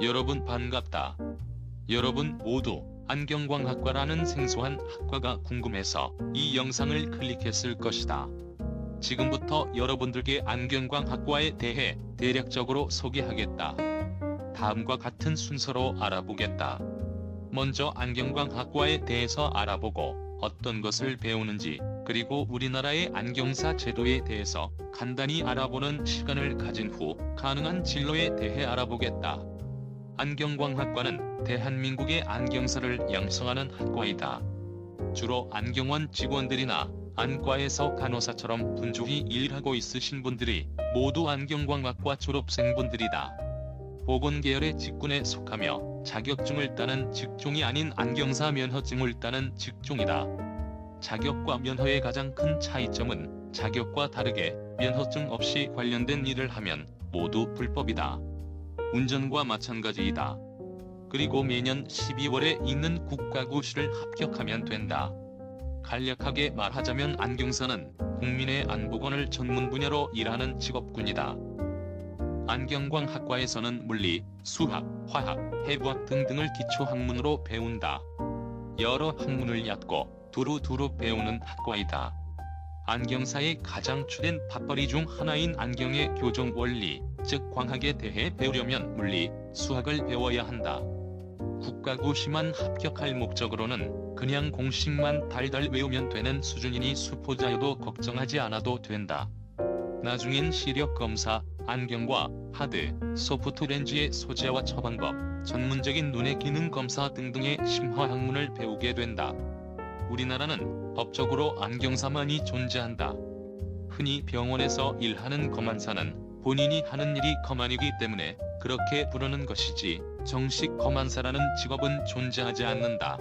여러분 반갑다. 여러분 모두 안경광학과라는 생소한 학과가 궁금해서 이 영상을 클릭했을 것이다. 지금부터 여러분들께 안경광학과에 대해 대략적으로 소개하겠다. 다음과 같은 순서로 알아보겠다. 먼저 안경광학과에 대해서 알아보고 어떤 것을 배우는지, 그리고 우리나라의 안경사 제도에 대해서 간단히 알아보는 시간을 가진 후 가능한 진로에 대해 알아보겠다. 안경광학과는 대한민국의 안경사를 양성하는 학과이다. 주로 안경원 직원들이나 안과에서 간호사처럼 분주히 일하고 있으신 분들이 모두 안경광학과 졸업생분들이다. 보건계열의 직군에 속하며 자격증을 따는 직종이 아닌 안경사 면허증을 따는 직종이다. 자격과 면허의 가장 큰 차이점은 자격과 다르게 면허증 없이 관련된 일을 하면 모두 불법이다. 운전과 마찬가지이다. 그리고 매년 12월에 있는 국가고시를 합격하면 된다. 간략하게 말하자면 안경사는 국민의 안보건을 전문 분야로 일하는 직업군이다. 안경광학과에서는 물리, 수학, 화학, 해부학 등등을 기초학문으로 배운다. 여러 학문을 얕고 두루두루 배우는 학과이다. 안경사의 가장 주된 밥벌이 중 하나인 안경의 교정 원리, 즉 광학에 대해 배우려면 물리, 수학을 배워야 한다. 국가고시만 합격할 목적으로는 그냥 공식만 달달 외우면 되는 수준이니 수포자여도 걱정하지 않아도 된다. 나중엔 시력검사, 안경과 하드, 소프트 렌즈의 소재와 처방법, 전문적인 눈의 기능 검사 등등의 심화학문을 배우게 된다. 우리나라는 법적으로 안경사만이 존재한다. 흔히 병원에서 일하는 검안사는 본인이 하는 일이 검안이기 때문에 그렇게 부르는 것이지 정식 검안사라는 직업은 존재하지 않는다.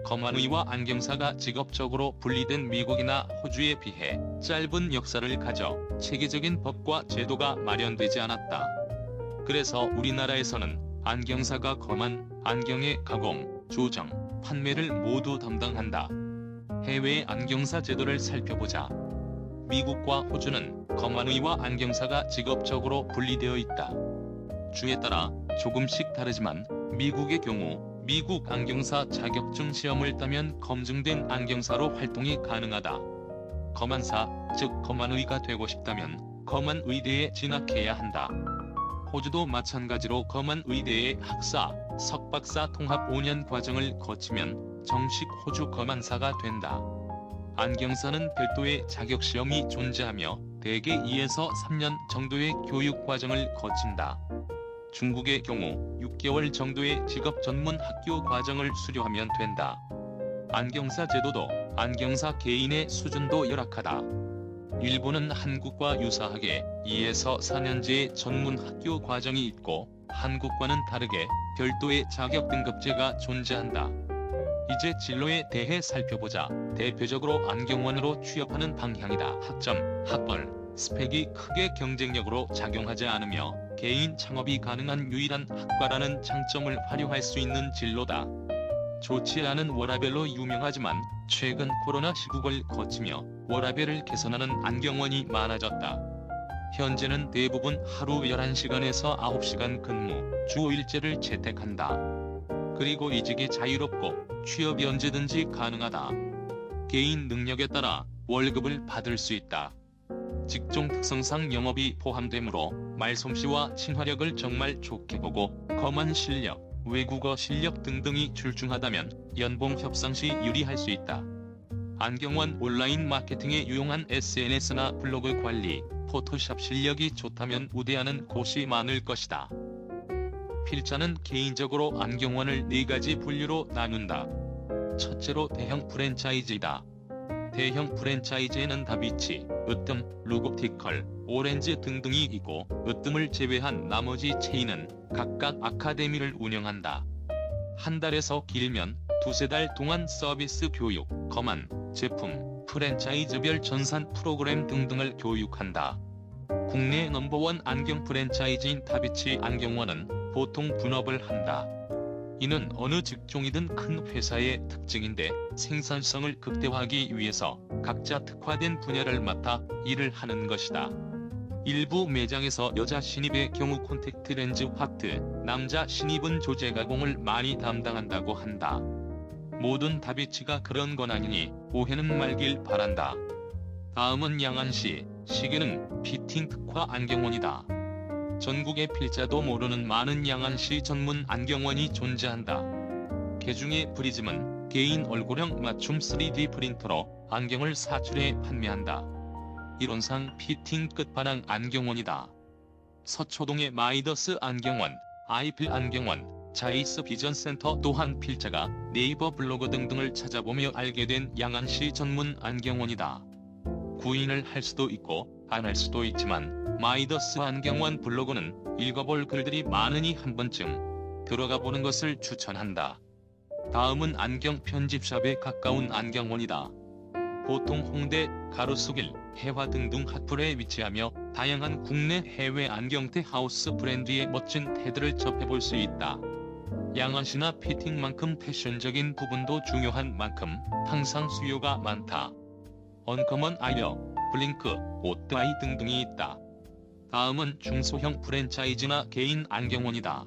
검안의와 안경사가 직업적으로 분리된 미국이나 호주에 비해 짧은 역사를 가져 체계적인 법과 제도가 마련되지 않았다. 그래서 우리나라에서는 안경사가 검안, 안경의 가공, 조정, 판매를 모두 담당한다. 해외 안경사 제도를 살펴보자. 미국과 호주는 검안의와 안경사가 직업적으로 분리되어 있다. 주에 따라 조금씩 다르지만 미국의 경우 미국 안경사 자격증 시험을 따면 검증된 안경사로 활동이 가능하다. 검안사, 즉 검안의가 되고 싶다면 검안의대에 진학해야 한다. 호주도 마찬가지로 검안의대의 학사, 석박사 통합 5년 과정을 거치면 정식 호주 검안사가 된다. 안경사는 별도의 자격시험이 존재하며 대개 2에서 3년 정도의 교육 과정을 거친다. 중국의 경우 6개월 정도의 직업 전문 학교 과정을 수료하면 된다. 안경사 제도도 안경사 개인의 수준도 열악하다. 일본은 한국과 유사하게 2에서 4년제의 전문 학교 과정이 있고 한국과는 다르게 별도의 자격 등급제가 존재한다. 이제 진로에 대해 살펴보자. 대표적으로 안경원으로 취업하는 방향이다. 학점, 학벌, 스펙이 크게 경쟁력으로 작용하지 않으며 개인 창업이 가능한 유일한 학과라는 장점을 활용할 수 있는 진로다. 좋지 않은 워라밸로 유명하지만 최근 코로나 시국을 거치며 워라밸을 개선하는 안경원이 많아졌다. 현재는 대부분 하루 11시간에서 9시간 근무, 주 5일제를 채택한다. 그리고 이직이 자유롭고 취업이 언제든지 가능하다. 개인 능력에 따라 월급을 받을 수 있다. 직종 특성상 영업이 포함되므로 말솜씨와 친화력을 정말 좋게 보고 검안 실력, 외국어 실력 등등이 출중하다면 연봉 협상 시 유리할 수 있다. 안경원 온라인 마케팅에 유용한 SNS나 블로그 관리, 포토샵 실력이 좋다면 우대하는 곳이 많을 것이다. 필자는 개인적으로 안경원을 4가지 분류로 나눈다. 첫째로 대형 프랜차이즈이다. 대형 프랜차이즈에는 다비치, 으뜸, 루고티컬, 오렌지 등등이 있고 으뜸을 제외한 나머지 체인은 각각 아카데미를 운영한다. 한 달에서 길면 2~3달 동안 서비스 교육, 검안, 제품, 프랜차이즈별 전산 프로그램 등등을 교육한다. 국내 넘버원 안경 프랜차이즈인 다비치 안경원은 보통 분업을 한다. 이는 어느 직종이든 큰 회사의 특징인데 생산성을 극대화하기 위해서 각자 특화된 분야를 맡아 일을 하는 것이다. 일부 매장에서 여자 신입의 경우 콘택트 렌즈 화트, 남자 신입은 조제 가공을 많이 담당한다고 한다. 모든 다비치가 그런 건 아니니 오해는 말길 바란다. 다음은 양안시 시계능 피팅 특화 안경원이다. 전국의 필자도 모르는 많은 양안시 전문 안경원이 존재한다. 개중의 프리즘은 개인 얼굴형 맞춤 3D 프린터로 안경을 사출해 판매한다. 이론상 피팅 끝판왕 안경원이다. 서초동의 마이더스 안경원, 아이필 안경원, 자이스 비전센터 또한 필자가 네이버 블로그 등등을 찾아보며 알게 된 양안시 전문 안경원이다. 구인을 할 수도 있고 안 할 수도 있지만 마이더스 안경원 블로그는 읽어볼 글들이 많으니 한 번쯤 들어가 보는 것을 추천한다. 다음은 안경 편집샵에 가까운 안경원이다. 보통 홍대, 가로수길, 해화 등등 핫플에 위치하며 다양한 국내 해외 안경테 하우스 브랜드의 멋진 테들을 접해볼 수 있다. 양안시나 피팅만큼 패션적인 부분도 중요한 만큼 항상 수요가 많다. 언커먼 아이어, 블링크, 오트아이 등등이 있다. 다음은 중소형 프랜차이즈나 개인 안경원이다.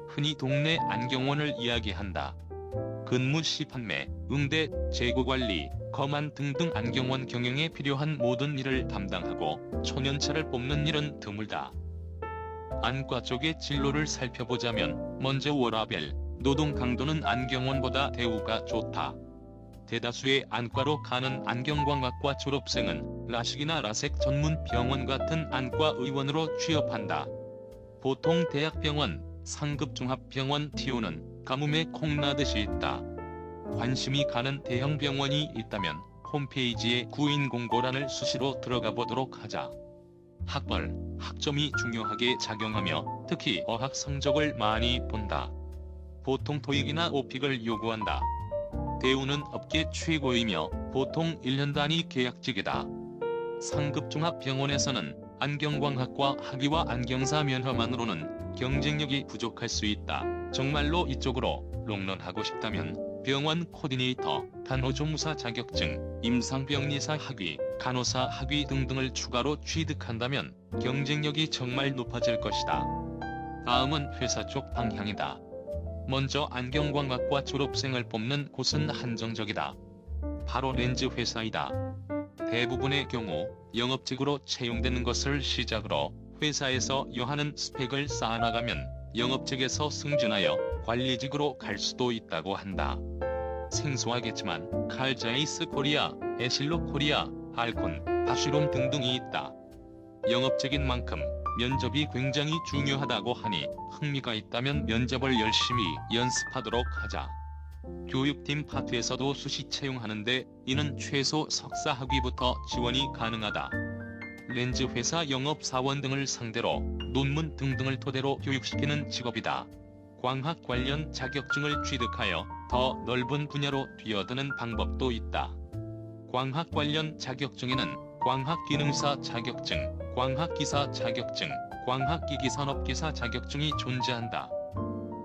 흔히 동네 안경원을 이야기한다. 근무 시 판매, 응대, 재고관리, 거만 등등 안경원 경영에 필요한 모든 일을 담당하고 초년차를 뽑는 일은 드물다. 안과 쪽의 진로를 살펴보자면 먼저 워라밸, 노동 강도는 안경원보다 대우가 좋다. 대다수의 안과로 가는 안경광학과 졸업생은 라식이나 라섹 전문 병원 같은 안과 의원으로 취업한다. 보통 대학병원, 상급 종합병원 TO는 가뭄에 콩나듯이 있다. 관심이 가는 대형 병원이 있다면 홈페이지에 구인 공고란을 수시로 들어가 보도록 하자. 학벌, 학점이 중요하게 작용하며 특히 어학 성적을 많이 본다. 보통 토익이나 오픽을 요구한다. 대우는 업계 최고이며 보통 1년 단위 계약직이다. 상급 종합병원에서는 안경광학과 학위와 안경사 면허만으로는 경쟁력이 부족할 수 있다. 정말로 이쪽으로 롱런하고 싶다면 병원 코디네이터, 간호조무사 자격증, 임상병리사 학위, 간호사 학위 등등을 추가로 취득한다면 경쟁력이 정말 높아질 것이다. 다음은 회사 쪽 방향이다. 먼저 안경광학과 졸업생을 뽑는 곳은 한정적이다. 바로 렌즈 회사이다. 대부분의 경우 영업직으로 채용되는 것을 시작으로 회사에서 요하는 스펙을 쌓아나가면 영업직에서 승진하여 관리직으로 갈 수도 있다고 한다. 생소하겠지만 칼자이스 코리아, 에실로 코리아, 알콘, 바시론 등등이 있다. 영업직인 만큼 면접이 굉장히 중요하다고 하니 흥미가 있다면 면접을 열심히 연습하도록 하자. 교육팀 파트에서도 수시 채용하는데 이는 최소 석사 학위부터 지원이 가능하다. 렌즈 회사 영업사원 등을 상대로 논문 등등을 토대로 교육시키는 직업이다. 광학 관련 자격증을 취득하여 더 넓은 분야로 뛰어드는 방법도 있다. 광학 관련 자격증에는 광학기능사 자격증, 광학기사 자격증, 광학기기산업기사 자격증이 존재한다.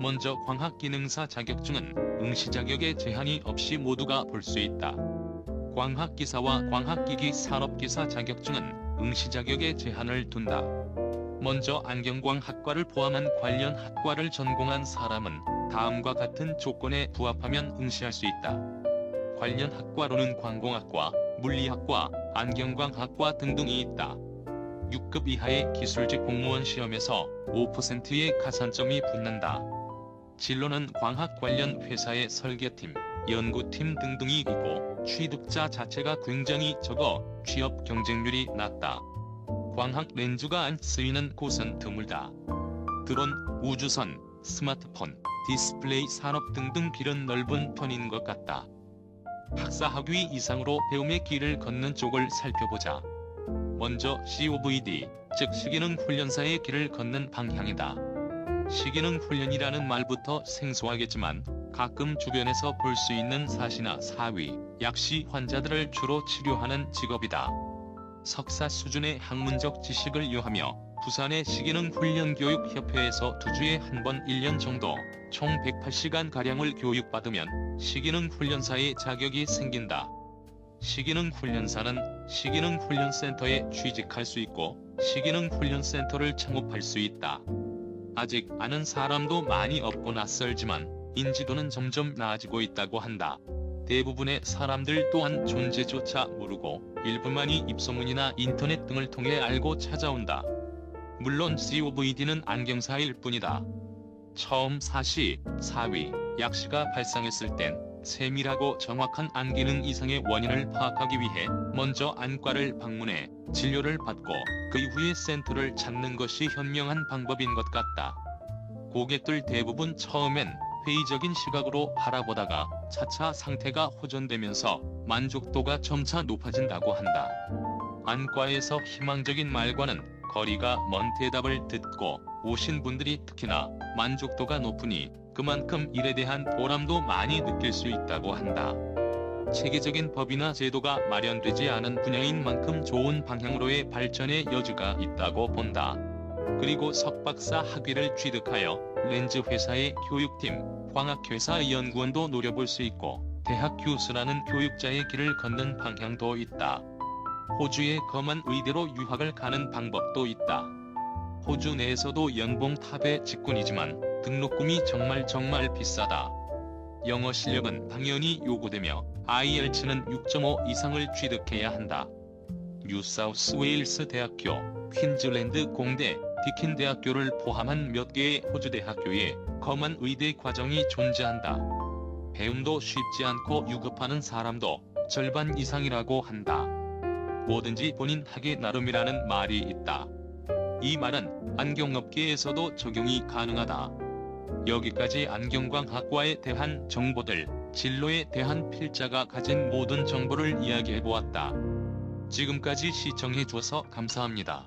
먼저 광학기능사 자격증은 응시 자격에 제한이 없이 모두가 볼 수 있다. 광학기사와 광학기기 산업기사 자격증은 응시 자격에 제한을 둔다. 먼저 안경광학과를 포함한 관련 학과를 전공한 사람은 다음과 같은 조건에 부합하면 응시할 수 있다. 관련 학과로는 관공학과, 물리학과, 안경광학과 등등이 있다. 6급 이하의 기술직 공무원 시험에서 5%의 가산점이 붙는다. 진로는 광학 관련 회사의 설계팀, 연구팀 등등이 있고 취득자 자체가 굉장히 적어 취업 경쟁률이 낮다. 광학 렌즈가 안 쓰이는 곳은 드물다. 드론, 우주선, 스마트폰, 디스플레이 산업 등등 길은 넓은 편인 것 같다. 학사 학위 이상으로 배움의 길을 걷는 쪽을 살펴보자. 먼저 COVD, 즉 시기능 훈련사의 길을 걷는 방향이다. 시기능 훈련이라는 말부터 생소하겠지만 가끔 주변에서 볼 수 있는 사시나 사위, 약시 환자들을 주로 치료하는 직업이다. 석사 수준의 학문적 지식을 요하며 부산의 시기능 훈련교육협회에서 2주에 한 번 1년 정도 총 108시간가량을 교육받으면 시기능 훈련사의 자격이 생긴다. 시기능 훈련사는 시기능 훈련센터에 취직할 수 있고 시기능 훈련센터를 창업할 수 있다. 아직 아는 사람도 많이 없고 낯설지만 인지도는 점점 나아지고 있다고 한다. 대부분의 사람들 또한 존재조차 모르고 일부만이 입소문이나 인터넷 등을 통해 알고 찾아온다. 물론 COVD는 안경사일 뿐이다. 처음 사시, 사위, 약시가 발생했을 땐 세밀하고 정확한 안 기능 이상의 원인을 파악하기 위해 먼저 안과를 방문해 진료를 받고 그 이후에 센터를 찾는 것이 현명한 방법인 것 같다. 고객들 대부분 처음엔 회의적인 시각으로 바라보다가 차차 상태가 호전되면서 만족도가 점차 높아진다고 한다. 안과에서 희망적인 말과는 거리가 먼 대답을 듣고 오신 분들이 특히나 만족도가 높으니 그만큼 일에 대한 보람도 많이 느낄 수 있다고 한다. 체계적인 법이나 제도가 마련되지 않은 분야인 만큼 좋은 방향으로의 발전의 여지가 있다고 본다. 그리고 석박사 학위를 취득하여 렌즈 회사의 교육팀, 광학회사 연구원도 노려볼 수 있고 대학 교수라는 교육자의 길을 걷는 방향도 있다. 호주의 검안 의대로 유학을 가는 방법도 있다. 호주 내에서도 연봉 탑의 직군이지만 등록금이 정말 비싸다. 영어 실력은 당연히 요구되며 IELTS는 6.5 이상을 취득해야 한다. 뉴사우스웨일스 대학교, 퀸즐랜드 공대, 디킨 대학교를 포함한 몇 개의 호주 대학교에 검안 의대 과정이 존재한다. 배움도 쉽지 않고 유급하는 사람도 절반 이상이라고 한다. 뭐든지 본인 하기 나름이라는 말이 있다. 이 말은 안경업계에서도 적용이 가능하다. 여기까지 안경광학과에 대한 정보들, 진로에 대한 필자가 가진 모든 정보를 이야기해보았다. 지금까지 시청해줘서 감사합니다.